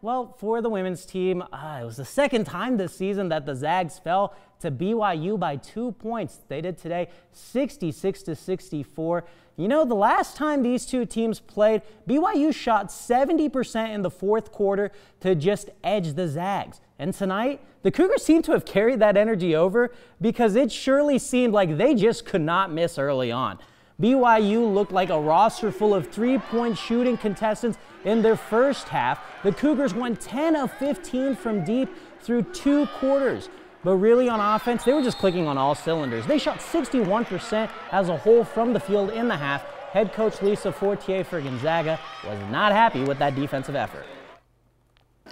Well, for the women's team, it was the second time this season that the Zags fell to BYU by 2 points. They did today 66-64. You know, the last time these two teams played, BYU shot 70% in the fourth quarter to just edge the Zags. And tonight, the Cougars seem to have carried that energy over because it surely seemed like they just could not miss early on. BYU looked like a roster full of three-point shooting contestants in their first half. The Cougars went 10 of 15 from deep through 2 quarters. But really on offense, they were just clicking on all cylinders. They shot 61% as a whole from the field in the half. Head coach Lisa Fortier for Gonzaga was not happy with that defensive effort.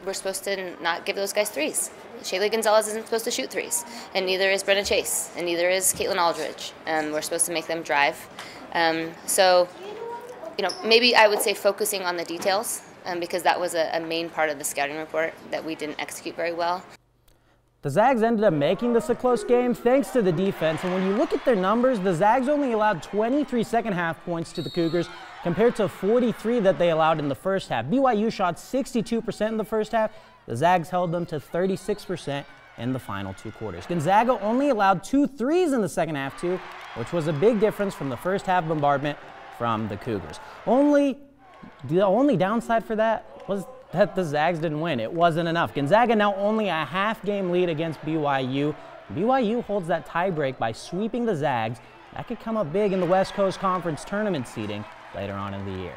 We're supposed to not give those guys threes. Shaylee Gonzalez isn't supposed to shoot threes, and neither is Brenna Chase, and neither is Caitlin Aldridge. We're supposed to make them drive. So, you know, maybe I would say focusing on the details, because that was a main part of the scouting report that we didn't execute very well. The Zags ended up making this a close game thanks to the defense, and when you look at their numbers, the Zags only allowed 23 second-half points to the Cougars compared to 43 that they allowed in the first half. BYU shot 62% in the first half. The Zags held them to 36% in the final 2 quarters. Gonzaga only allowed 2 threes in the second half too, which was a big difference from the first half bombardment from the Cougars. The only downside for that was that the Zags didn't win. It wasn't enough. Gonzaga now only a half-game lead against BYU. BYU holds that tiebreak by sweeping the Zags. That could come up big in the West Coast Conference tournament seeding later on in the year.